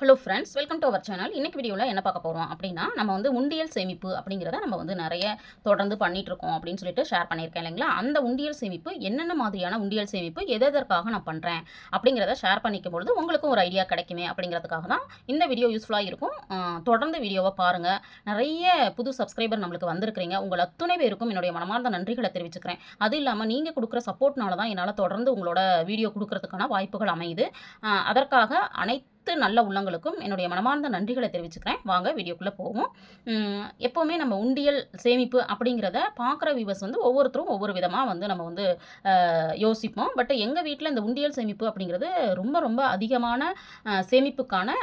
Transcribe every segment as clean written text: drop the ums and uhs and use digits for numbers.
Hello friends, welcome to our channel. இன்னைக்கு வீடியோவில் என்ன பார்க்க போகிறோம் அப்படின்னா, நம்ம வந்து உண்டியல் சேமிப்பு அப்படிங்கிறத நம்ம வந்து நிறைய தொடர்ந்து பண்ணிகிட்ருக்கோம் அப்படின்னு சொல்லிட்டு ஷேர் பண்ணியிருக்கேன் இல்லைங்களா. அந்த உண்டியல் சேமிப்பு என்னென்ன மாதிரியான உண்டியல் சேமிப்பு எதற்காக நான் பண்ணுறேன் அப்படிங்கிறத ஷேர் பண்ணிக்கும் பொழுது உங்களுக்கும் ஒரு ஐடியா கிடைக்குமே அப்படிங்கிறதுக்காக தான் இந்த வீடியோ யூஸ்ஃபுல்லாக இருக்கும். தொடர்ந்து வீடியோவை பாருங்கள். நிறைய புது சப்ஸ்கிரைபர் நம்மளுக்கு வந்திருக்கிறீங்க. உங்கள் அத்துணை பேருக்கும் என்னுடைய மனமார்ந்த நன்றிகளை தெரிவிச்சுக்கிறேன். அது இல்லாமல் நீங்கள் கொடுக்குற சப்போர்ட்னால தான் என்னால் தொடர்ந்து உங்களோட வீடியோ கொடுக்கறதுக்கான வாய்ப்புகள் அமையுது. அதற்காக அனைத்து நல்ல உள்ளங்களுக்கும் என்னுடைய மனமார்ந்த நன்றிகளை தெரிவிச்சுக்கிறேன். வாங்க வீடியோக்குள்ளே போவோம். எப்போவுமே நம்ம உண்டியல் சேமிப்பு அப்படிங்கிறத பார்க்குற வியூவர்ஸ் வந்து ஒவ்வொருத்தரும் ஒவ்வொரு விதமாக வந்து நம்ம வந்து யோசிப்போம். பட் எங்கள் வீட்டில் இந்த உண்டியல் சேமிப்பு அப்படிங்கிறது ரொம்ப ரொம்ப அதிகமான சேமிப்புக்கான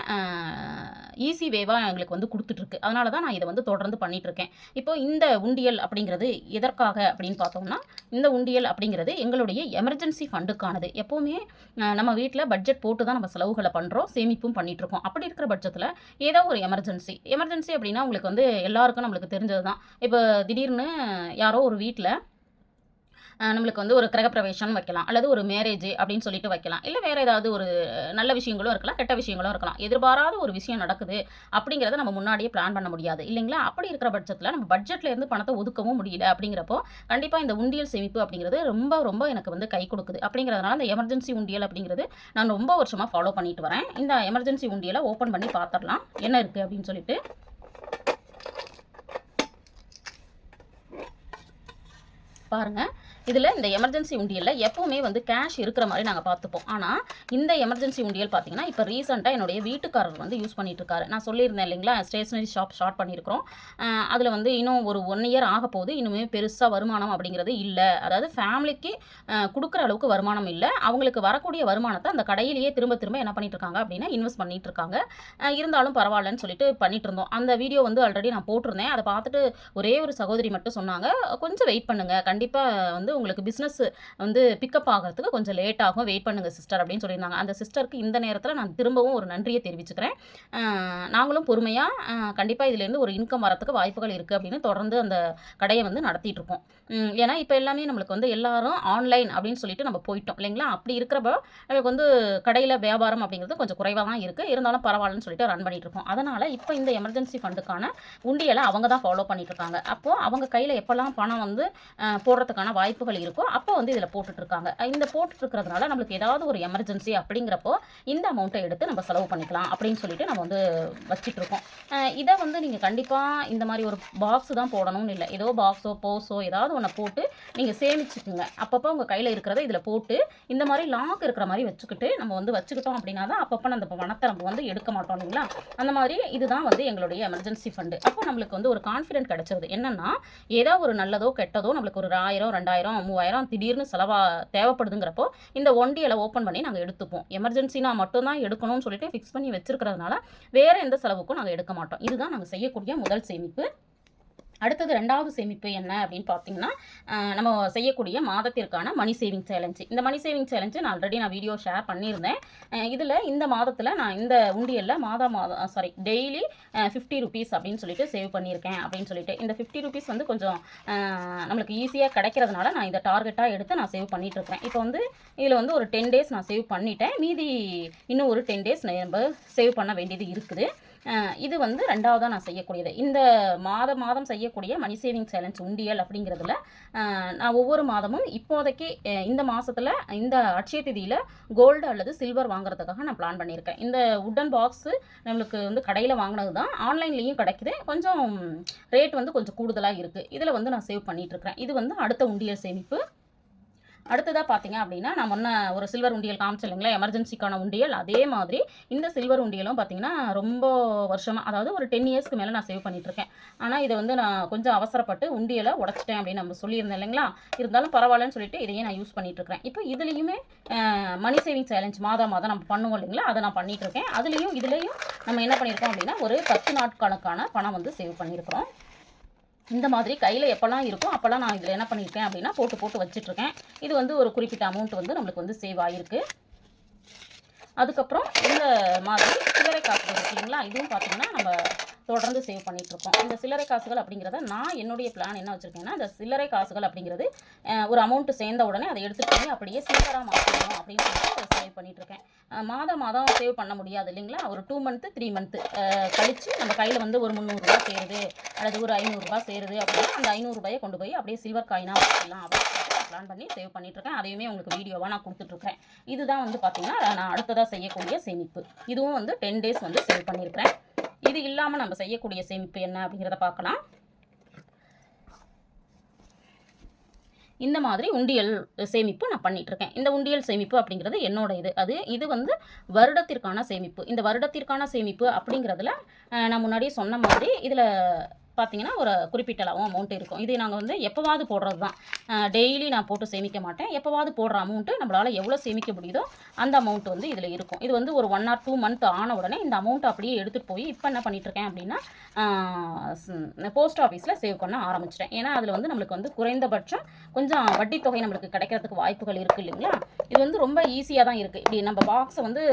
ஈஸி வேவாக எங்களுக்கு வந்து கொடுத்துட்ருக்கு. அதனால தான் நான் இதை வந்து தொடர்ந்து பண்ணிகிட்ருக்கேன். இப்போ இந்த உண்டியல் அப்படிங்கிறது எதற்காக அப்படின்னு பார்த்தோம்னா, இந்த உண்டியல் அப்படிங்கிறது எங்களுடைய எமர்ஜென்சி ஃபண்டுக்கானது. எப்போவுமே நம்ம வீட்டில் பட்ஜெட் போட்டு தான் நம்ம செலவுகளை பண்ணுறோம், சேமிப்பும் பண்ணிகிட்ருக்கோம். அப்படி இருக்கிற பட்சத்தில் ஏதோ ஒரு எமர்ஜென்சி அப்படின்னா உங்களுக்கு வந்து எல்லாருக்கும் நம்மளுக்கு தெரிஞ்சது தான். இப்போ திடீர்னு யாரோ ஒரு வீட்டில் நம்மளுக்கு வந்து ஒரு கிரகப்பிரவேசம் வைக்கலாம், அல்லது ஒரு மேரேஜ் அப்படின்னு சொல்லிட்டு வைக்கலாம், இல்லை வேறு ஏதாவது ஒரு நல்ல விஷயங்களும் இருக்கலாம், கெட்ட விஷயங்களும் இருக்கலாம். எதிர்பாராத ஒரு விஷயம் நடக்குது அப்படிங்கிறத நம்ம முன்னாடியே பிளான் பண்ண முடியாது இல்லைங்களா. அப்படி இருக்கிற பட்சத்தில் நம்ம பட்ஜெட்டில் இருந்து பணத்தை ஒதுக்கவும் முடியல. அப்படிங்கிறப்போ கண்டிப்பாக இந்த உண்டியல் சேமிப்பு அப்படிங்கிறது ரொம்ப ரொம்ப எனக்கு வந்து கை கொடுக்குது. அப்படிங்கிறதுனால இந்த எமர்ஜென்சி உண்டியல் அப்படிங்கிறது நான் ரொம்ப வருஷமாக ஃபாலோ பண்ணிட்டு வரேன். இந்த எமர்ஜென்சி உண்டியலை ஓப்பன் பண்ணி பார்த்துடலாம் என்ன இருக்குது அப்படின்னு சொல்லிட்டு. பாருங்கள், இதில் இந்த எமர்ஜென்சி உண்டியலில் எப்போவுமே வந்து கேஷ் இருக்கிற மாதிரி நாங்கள் பார்த்துப்போம். ஆனால் இந்த எமர்ஜென்சி உண்டியல் பார்த்தீங்கன்னா, இப்போ ரீசெண்டாக என்னுடைய வீட்டுக்காரர் வந்து யூஸ் பண்ணிகிட்ருக்காரு. நான் சொல்லியிருந்தேன் இல்லைங்களா, ஸ்டேஷ்னரி ஷாப் ஸ்டார்ட் பண்ணியிருக்கிறோம். அதில் வந்து இன்னும் ஒரு 1 இயர் ஆக போகுது. இன்னுமே பெருசாக வருமானம் அப்படிங்கிறது இல்லை. அதாவது ஃபேமிலிக்கு கொடுக்குற அளவுக்கு வருமானம் இல்லை. அவங்களுக்கு வரக்கூடிய வருமானத்தை அந்த கடையிலேயே திரும்ப திரும்ப என்ன பண்ணிகிட்ருக்காங்க அப்படின்னா இன்வெஸ்ட் பண்ணிகிட்ருக்காங்க. இருந்தாலும் பரவாயில்லன்னு சொல்லிட்டு பண்ணிகிட்டு இருந்தோம். அந்த வீடியோ வந்து ஆல்ரெடி நான் போட்டிருந்தேன். அதை பார்த்துட்டு ஒரே ஒரு சகோதரி மட்டும் சொன்னாங்க, கொஞ்சம் வெயிட் பண்ணுங்கள், கண்டிப்பாக வந்து உங்களுக்கு பிஸ்னஸ் வந்து பிக்கப் ஆகிறதுக்கு கொஞ்சம் லேட் ஆகும், வெயிட் பண்ணுங்கள் சிஸ்டர் அப்படின்னு சொல்லியிருந்தாங்க. அந்த சிஸ்டருக்கு இந்த நேரத்தில் நான் திரும்பவும் ஒரு நன்றியை தெரிவிச்சுக்கிறேன். நாங்களும் பொறுமையாக கண்டிப்பாக இதுலேருந்து ஒரு இன்கம் வரத்துக்கு வாய்ப்புகள் இருக்குது அப்படின்னு தொடர்ந்து அந்த கடையை வந்து நடத்திட்டு இருக்கோம். ஏன்னா இப்போ எல்லாமே நம்மளுக்கு வந்து எல்லாரும் ஆன்லைன் அப்படின்னு சொல்லிட்டு நம்ம போயிட்டோம் இல்லைங்களா. அப்படி இருக்கிறப்ப நமக்கு வந்து கடையில் வியாபாரம் அப்படிங்கிறது கொஞ்சம் குறைவாக தான் இருக்குது. இருந்தாலும் பரவாயில்லன்னு சொல்லிட்டு ரன் பண்ணிட்டு இருக்கோம். அதனால் இப்போ இந்த எமர்ஜென்சி ஃபண்டுக்கான உண்டியலை அவங்க தான் ஃபாலோ பண்ணிட்டு இருக்காங்க. அப்போது அவங்க கையில் எப்போல்லாம் பணம் வந்து போடுறதுக்கான வாய்ப்புகள் இருக்கோ அப்போ வந்து இதில் போட்டுட்ருக்காங்க. இந்த போட்டுட்ருக்கிறதுனால நம்மளுக்கு ஏதாவது ஒரு எமர்ஜென்சி அப்படிங்கிறப்போ இந்த அமௌண்ட்டை எடுத்து நம்ம செலவு பண்ணிக்கலாம் அப்படின்னு சொல்லிட்டு நம்ம வந்து வச்சிட்ருக்கோம். இதை வந்து நீங்கள் கண்டிப்பாக இந்த மாதிரி ஒரு பாக்ஸு தான் போடணும்னு இல்லை, ஏதோ பாக்ஸோ போஸோ ஏதாவது ஒன்று போட்டு நீங்கள் சேமிச்சுக்குங்க. அப்பப்போ உங்கள் கையில் இருக்கிறத இதில் போட்டு இந்த மாதிரி லாக் இருக்கிற மாதிரி வச்சுக்கிட்டு நம்ம வந்து வச்சுக்கிட்டோம் அப்படின்னா தான் அப்பப்போ அந்த பணத்தை நம்ம வந்து எடுக்க மாட்டோம் இல்லைங்களா. அந்த மாதிரி இதுதான் வந்து எங்களுடைய எமர்ஜென்சி ஃபண்டு. அப்போ நம்மளுக்கு வந்து ஒரு கான்ஃபிடென்ட் கிடைச்சிருது. என்னென்னா ஏதோ ஒரு நல்லதோ கெட்டதோ நம்மளுக்கு ஒரு 1000 2000 3000 திடீர்னு தேவைப்படுதுங்கிறப்போ இந்த ஒண்டியலை ஓப்பன் பண்ணி நாங்கள் எடுத்துப்போம். எமர்ஜென்சினா மட்டும்தான் எடுக்கணும்னு சொல்லிட்டு ஃபிக்ஸ் பண்ணி வச்சிருக்கிறதுனால வேறு எந்த செலவுக்கும் நாங்கள் எடுக்க மாட்டோம். இதுதான் நாங்கள் செய்யக்கூடிய முதல் சேமிப்பு. அடுத்தது 2வது சேமிப்பு என்ன அப்படின்னு பார்த்தீங்கன்னா, நம்ம செய்யக்கூடிய மாதத்திற்கான மணி சேவிங் சேலஞ்சு. இந்த மணி சேவிங் சேலஞ்சு நான் ஆல்ரெடி வீடியோ ஷேர் பண்ணியிருந்தேன். இதில் இந்த மாதத்தில் நான் இந்த உண்டியலில் டெய்லி 50 ருபீஸ் அப்படின்னு சொல்லிட்டு சேவ் பண்ணியிருக்கேன் அப்படின்னு சொல்லிட்டு. இந்த 50 ருபீஸ் வந்து கொஞ்சம் நம்மளுக்கு ஈஸியாக கிடைக்கிறதுனால நான் இதை டார்கெட்டாக எடுத்து நான் சேவ் பண்ணிகிட்ருக்கேன். இப்போ வந்து இதில் வந்து ஒரு 10 டேஸ் நான் சேவ் பண்ணிட்டேன். மீதி இன்னும் ஒரு 10 டேஸ் நம்ம சேவ் பண்ண வேண்டியது இருக்குது. இது வந்து 2வதாக நான் செய்யக்கூடியது. இந்த மாதம் செய்யக்கூடிய மணி சேவிங் சேலஞ்ச் உண்டியல் அப்படிங்கிறதுல நான் ஒவ்வொரு மாதமும் இப்போதைக்கு இந்த மாதத்தில் இந்த அட்சய திதியில் கோல்டு அல்லது சில்வர் வாங்குறதுக்காக நான் பிளான் பண்ணியிருக்கேன். இந்த உட்டன் பாக்ஸு நம்மளுக்கு வந்து கடையில் வாங்கினது தான், ஆன்லைன்லேயும் கிடைக்குது. கொஞ்சம் ரேட் வந்து கொஞ்சம் கூடுதலாக இருக்குது. இதில் வந்து நான் சேவ் பண்ணிகிட்ருக்கிறேன். இது வந்து அடுத்த உண்டியல் சேமிப்பு. அடுத்ததாக பார்த்தீங்க அப்படின்னா, நான் முன்ன ஒரு சில்வர் உண்டியல் காமிச்சேன் இல்லைங்களா, எமர்ஜென்சிக்கான உண்டியல். அதே மாதிரி இந்த சில்வர் உண்டியலும் பார்த்தீங்கன்னா ரொம்ப வருஷமாக, அதாவது ஒரு 10 இயர்ஸ்க்கு மேலே நான் சேவ் பண்ணிகிட்ருக்கேன். ஆனால் இதை வந்து நான் கொஞ்சம் அவசரப்பட்டு உண்டியலை உடச்சிட்டேன் அப்படின்னு நம்ம சொல்லியிருந்தேன் இல்லைங்களா. இருந்தாலும் பரவாயில்லன்னு சொல்லிட்டு இதையே நான் யூஸ் பண்ணிகிட்ருக்கிறேன். இப்போ இதுலேயுமே மணி சேவிங் சேலஞ்ச் மாதம் நம்ம பண்ணுவோம் இல்லைங்களா, அதை நான் பண்ணிகிட்ருக்கேன். இதுலேயும் நம்ம என்ன பண்ணியிருக்கோம் அப்படின்னா ஒரு 10 நாட்களுக்கான பணம் வந்து சேவ் பண்ணியிருக்கிறோம். இந்த மாதிரி கையில் எப்போல்லாம் இருக்கும் அப்போல்லாம் நான் இதில் என்ன பண்ணியிருக்கேன் அப்படின்னா போட்டு வச்சிட்ருக்கேன். இது வந்து ஒரு குறிப்பிட்ட அமௌண்ட் வந்து நம்மளுக்கு வந்து சேவ் ஆகிருக்கு. அதுக்கப்புறம் இந்த மாதிரி சில்லறை காசுகள் இருக்கு இல்லைங்களா, இதுவும் பார்த்தீங்கன்னா நம்ம தொடர்ந்து சேவ் பண்ணிகிட்ருக்கோம். இந்த சில்லறை காசுகள் அப்படிங்கிறத நான் என்னுடைய பிளான் என்ன வச்சுருக்கேன்னா, இந்த சில்லறை காசுகள் அப்படிங்கிறது ஒரு அமௌண்ட்டு சேர்ந்த உடனே அதை எடுத்துகிட்டு போய் அப்படியே சில்லறாக மாற்றணும் அப்படின்னு சொல்லிட்டு சேவ் பண்ணிகிட்ருக்கேன். மாதம் மாதம் சேவ் பண்ண முடியாது இல்லைங்களா, ஒரு 2 மந்த்து 3 மந்த்து கழித்து நம்ம கையில் வந்து ஒரு 300 சேருது அல்லது ஒரு 500 சேருது அப்படின்னா அந்த 500 கொண்டு போய் அப்படியே சில்வர் காயினாக வச்சுக்கலாம் அப்படின்னு பிளான் பண்ணி சேவ் பண்ணிகிட்ருக்கேன். அதையுமே உங்களுக்கு வீடியோவாக நான் கொடுத்துட்ருக்கேன். இதுதான் வந்து பார்த்திங்கன்னா நான் அடுத்ததாக செய்யக்கூடிய சேமிப்பு. இதுவும் வந்து 10 டேஸ் வந்து சேவ் பண்ணியிருக்கிறேன். இது இல்லாமல் நம்ம செய்யக்கூடிய சேமிப்பு என்ன அப்படிங்கிறத பார்க்கலாம். இந்த மாதிரி உண்டியல் சேமிப்பு நான் பண்ணிகிட்ருக்கேன். இந்த உண்டியல் சேமிப்பு அப்படிங்கிறது என்னோட இது வந்து வருடத்திற்கான சேமிப்பு. இந்த வருடத்திற்கான சேமிப்பு அப்படிங்கிறதுல நான் முன்னாடியே சொன்ன மாதிரி இதில் பார்த்தீங்கன்னா ஒரு குறிப்பிட்ட அளவு அமௌண்ட் இருக்கும். இது நாங்கள் வந்து எப்போவாது போடுறது தான். டெய்லி நான் போட்டு சேமிக்க மாட்டேன். எப்போவாது போடுற அமௌண்ட்டு நம்மளால் எவ்வளோ சேமிக்க முடியுதோ அந்த அமௌண்ட் வந்து இதில் இருக்கும். இது வந்து ஒரு 1 or 2 மந்த் ஆன உடனே இந்த அமௌண்ட்டை அப்படியே எடுத்துகிட்டு போய் இப்போ என்ன பண்ணிகிட்ருக்கேன் அப்படின்னா போஸ்ட் ஆஃபீஸில் சேவ் பண்ண ஆரம்பிச்சிட்டேன். ஏன்னா அதில் வந்து நம்மளுக்கு வந்து குறைந்தபட்சம் கொஞ்சம் வட்டி தொகை நம்மளுக்கு கிடைக்கிறதுக்கு வாய்ப்புகள் இருக்குது இல்லைங்களா. இது வந்து ரொம்ப ஈஸியாக தான் இருக்குது. இப்படி நம்ம பாக்ஸை வந்து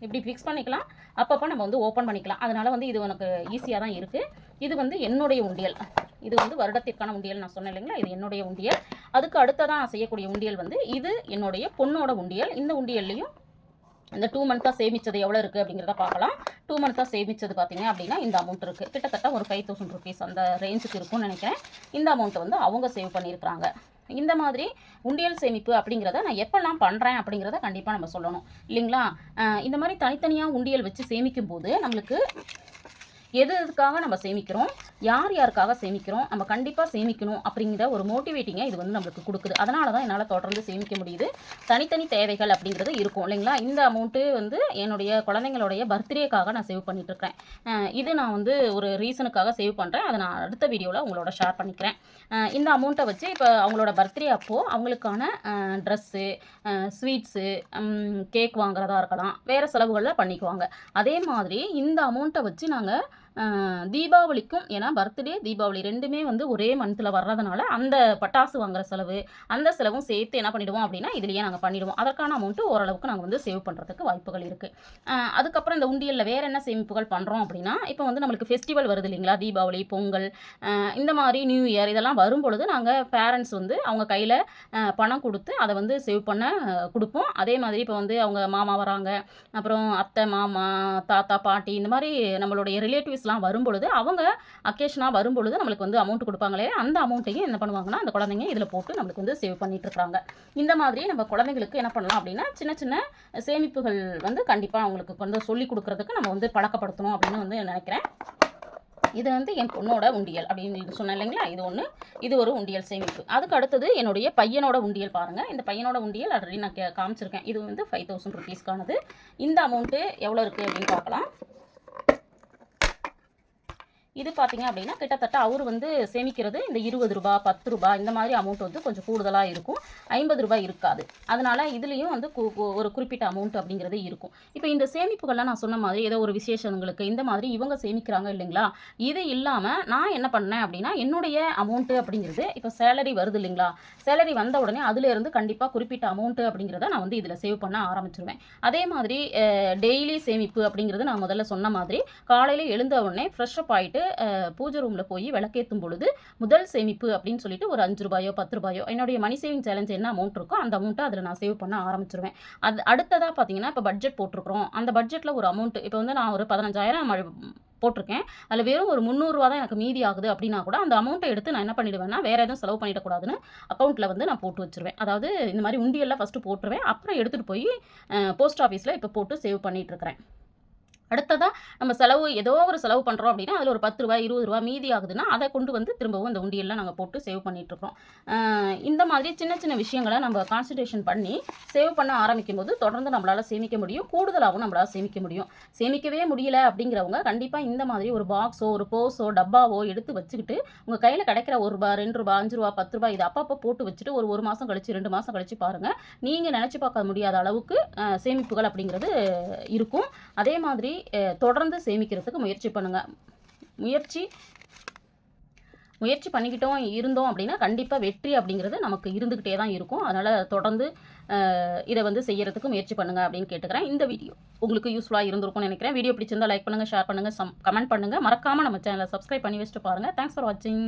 இப்படி ஃபிக்ஸ் பண்ணிக்கலாம், அப்பப்போ நம்ம வந்து ஓப்பன் பண்ணிக்கலாம். அதனால் வந்து இது எனக்கு ஈஸியாக தான் இருக்குது. இது வந்து என்னுடைய உண்டியல். இது வந்து வருடத்திற்கான உண்டியல் நான் சொன்னேன் இல்லைங்களா, இது என்னுடைய உண்டியல். அதுக்கு அடுத்ததான் நான் செய்யக்கூடிய உண்டியல் வந்து இது என்னுடைய பொண்ணோட உண்டியல். இந்த உண்டியல்லையும் இந்த 2 மந்த்தாக சேமித்தது எவ்வளோ இருக்குது அப்படிங்கிறத பார்க்கலாம். 2 மந்த்தாக சேமித்தது பார்த்தீங்க அப்படின்னா இந்த அமௌண்ட் இருக்குது. கிட்டத்தட்ட ஒரு 5000 rupees அந்த ரேஞ்சுக்கு இருக்கும்னு நினைக்கிறேன். இந்த அமௌண்ட்டை வந்து அவங்க சேவ் பண்ணியிருக்கிறாங்க. இந்த மாதிரி உண்டியல் சேமிப்பு அப்படிங்கிறத நான் எப்பெல்லாம் பண்ணுறேன் அப்படிங்கிறத கண்டிப்பாக நம்ம சொல்லணும் இல்லைங்களா. இந்த மாதிரி தனித்தனியாக உண்டியல் வச்சு சேமிக்கும் போது நம்மளுக்கு எதுக்காக நம்ம சேமிக்கிறோம், யார் யாருக்காக சேமிக்கிறோம், நம்ம கண்டிப்பாக சேமிக்கணும் அப்படிங்கிற ஒரு மோட்டிவேட்டிங்கை இது வந்து நம்மளுக்கு கொடுக்குது. அதனால தான் என்னால் தொடர்ந்து சேமிக்க முடியுது. தனித்தனி தேவைகள் அப்படிங்கிறது இருக்கும் இல்லைங்களா. இந்த அமௌண்ட்டு வந்து என்னுடைய குழந்தைங்களுடைய பர்த்டேக்காக நான் சேவ் பண்ணிகிட்ருக்கிறேன். இது நான் வந்து ஒரு ரீசனுக்காக சேவ் பண்ணுறேன். அதை நான் அடுத்த வீடியோவில் உங்களோட ஷேர் பண்ணிக்கிறேன். இந்த அமௌண்ட்டை வச்சு இப்போ அவங்களோட பர்த்டே அப்போது அவங்களுக்கான ட்ரெஸ்ஸு, ஸ்வீட்ஸு, கேக் வாங்குறதா இருக்கலாம், வேறு செலவுகளில் பண்ணிக்குவாங்க. அதே மாதிரி இந்த அமௌண்ட்டை வச்சு நாங்கள் தீபாவளிக்கும், ஏன்னா பர்த்டே தீபாவளி ரெண்டுமே வந்து ஒரே மந்தில் வர்றதுனால அந்த பட்டாசு வாங்குற செலவு அந்த செலவும் சேர்த்து என்ன பண்ணிவிடுவோம் அப்படின்னா இதுலேயே நாங்கள் பண்ணிவிடுவோம். அதற்கான அமௌண்ட்டு ஓரளவுக்கு நாங்கள் வந்து சேவ் பண்ணுறதுக்கு வாய்ப்புகள் இருக்குது. அதுக்கப்புறம் இந்த உண்டியலில் வேறு என்ன சேமிப்புகள் பண்ணுறோம் அப்படின்னா, இப்போ வந்து நம்மளுக்கு ஃபெஸ்டிவல் வருது இல்லைங்களா, தீபாவளி, பொங்கல், இந்த மாதிரி நியூ இயர் இதெல்லாம் வரும் பொழுது நாங்கள் பேரண்ட்ஸ் வந்து அவங்க கையில் பணம் கொடுத்து அதை வந்து சேவ் பண்ண கொடுப்போம். அதே மாதிரி இப்போ வந்து அவங்க மாமா வராங்க, அப்புறம் அத்தை, மாமா, தாத்தா, பாட்டி, இந்த மாதிரி நம்மளுடைய ரிலேட்டிவ்ஸ் வரும்பொழுது அவங்க அக்கேஷனாக வரும்பொழுது நம்மளுக்கு வந்து அமௌண்ட் கொடுப்பாங்களே, அந்த அமௌண்ட்டையும் என்ன பண்ணுவாங்கன்னா அந்த குழந்தைங்க இதில் போட்டு நம்மளுக்கு வந்து சேவ் பண்ணிட்டு இருக்காங்க. இந்த மாதிரி நம்ம குழந்தைங்களுக்கு என்ன பண்ணலாம் அப்படின்னா சின்ன சின்ன சேமிப்புகள் வந்து கண்டிப்பாக அவங்களுக்கு வந்து சொல்லி கொடுக்கறதுக்கு நம்ம வந்து பழக்கப்படுத்தணும் அப்படின்னு வந்து நினைக்கிறேன். இது வந்து என் பொண்ணோட உண்டியல் அப்படின்னு சொன்னேன் இல்லைங்களா, இது ஒரு உண்டியல் சேமிப்பு. அதுக்கு அடுத்தது என்னுடைய பையனோட உண்டியல் பாருங்கள். இந்த பையனோட உண்டியல் ஆல்ரெடி நான் காமிச்சிருக்கேன். இது வந்து 5000 rupeesக்கானது. இந்த அமௌண்ட்டு எவ்வளோ இருக்குது அப்படின்னு பார்க்கலாம். இது பார்த்தீங்க அப்படின்னா கிட்டத்தட்ட அவர் வந்து சேமிக்கிறது இந்த 20 ரூபா, 10 ரூபா இந்த மாதிரி அமௌண்ட் வந்து கொஞ்சம் கூடுதலாக இருக்கும். 50 ரூபாய் இருக்காது. அதனால் இதுலேயும் வந்து ஒரு குறிப்பிட்ட அமௌண்ட் அப்படிங்கிறது இருக்கும். இப்போ இந்த சேமிப்புகள்லாம் நான் சொன்ன மாதிரி ஏதோ ஒரு விசேஷங்களுக்கு இந்த மாதிரி இவங்க சேமிக்கிறாங்க இல்லைங்களா. இது இல்லாமல் நான் என்ன பண்ணேன் அப்படின்னா என்னுடைய அமௌண்ட்டு அப்படிங்கிறது இப்போ சேலரி வருது இல்லைங்களா, சேலரி வந்த உடனே அதுலேருந்து கண்டிப்பாக குறிப்பிட்ட அமௌண்ட்டு அப்படிங்கிறத நான் வந்து இதில் சேவ் பண்ண ஆரம்பிச்சிருவேன். அதே மாதிரி டெய்லி சேமிப்பு அப்படிங்கிறது நான் முதல்ல சொன்ன மாதிரி காலையில் எழுந்த உடனே ஃப்ரெஷ்அப் ஆகிட்டு பூஜை ரூமில் போய் விளக்கேற்றும் பொழுது முதல் சேமிப்பு அப்படின்னு சொல்லிட்டு ஒரு 5 ரூபாயோ 10 ரூபாயோ என்னுடைய மணி சேவிங் சேலஞ்ச் என்ன அமௌண்ட் இருக்கோ அந்த அமௌண்ட்டை அதில் நான் சேவ் பண்ண ஆரம்பிச்சிருவேன். அது அடுத்ததாக பார்த்தீங்கன்னா இப்போ பட்ஜெட் போட்டிருக்கிறோம். அந்த பட்ஜெட்டில் ஒரு அமௌண்ட் இப்போ வந்து நான் ஒரு 15000 போட்டிருக்கேன். அதில் வெறும் ஒரு 300 ரூபா தான் எனக்கு மீதி ஆகுது அப்படின்னா கூட அந்த அமௌண்ட்டை எடுத்து நான் என்ன பண்ணிடுவேன்னா வேறு எதுவும் செலவு பண்ணிடக்கூடாதுன்னு அக்கௌண்ட்டில் வந்து நான் போட்டு வச்சுருவேன். அதாவது இந்த மாதிரி உண்டியலில் ஃபஸ்ட்டு போட்டுருவேன், அப்புறம் எடுத்துகிட்டு போய் போஸ்ட் ஆஃபீஸில் இப்போ போட்டு சேவ் பண்ணிகிட்ருக்கிறேன். அடுத்ததாக நம்ம செலவு ஏதோ ஒரு செலவு பண்ணுறோம் அப்படின்னா அதில் ஒரு 10 ரூபாய் 20 ரூபா மீதி ஆகுதுன்னா அதை கொண்டு வந்து திரும்பவும் இந்த உண்டியலில் நாங்கள் போட்டு சேவ் பண்ணிகிட்ருக்கோம். இந்த மாதிரி சின்ன சின்ன விஷயங்களை நம்ம கான்சன்ட்ரேஷன் பண்ணி சேவ் பண்ண ஆரம்பிக்கும் போது தொடர்ந்து நம்மளால் சேமிக்க முடியும், கூடுதலாகவும் நம்மளால் சேமிக்க முடியும். சேமிக்கவே முடியல அப்படிங்கிறவங்க கண்டிப்பாக இந்த மாதிரி ஒரு பாக்ஸோ ஒரு போஸோ டப்பாவோ எடுத்து வச்சுக்கிட்டு உங்கள் கையில் கிடைக்கிற 1 ரூபா 2 ரூபா 5 ரூபா 10 ரூபா இது அப்பப்போ போட்டு வச்சுட்டு ஒரு மாதம் கழிச்சு 2 மாதம் கழிச்சு பாருங்கள், நீங்கள் நினச்சி பார்க்க முடியாத அளவுக்கு சேமிப்புகள் அப்படிங்கிறது இருக்கும். அதே மாதிரி தொடர்ந்து சேமிக்கிறதுக்கு முயற்சி பண்ணுங்கள். முயற்சி பண்ணிக்கிட்டோம் இருந்தோம் அப்படின்னா கண்டிப்பாக வெற்றி அப்படிங்கிறது நமக்கு இருந்துக்கிட்டே தான் இருக்கும். அதனால் தொடர்ந்து இதை வந்து செய்யறதுக்கு முயற்சி பண்ணுங்கள் அப்படின்னு கேட்டுக்கிறேன். இந்த வீடியோ உங்களுக்கு யூஸ்ஃபுல்லாக இருந்திருக்கும்னு நினைக்கிறேன். வீடியோ பிடிச்சிருந்தால் லைக் பண்ணுங்கள், ஷேர் பண்ணுங்கள், கமெண்ட் பண்ணுங்கள். மறக்காமல் நம்ம சேனலை சப்ஸ்கிரைப் பண்ணி வச்சுட்டு பாருங்கள். தேங்க்ஸ் ஃபார் வாட்சிங்.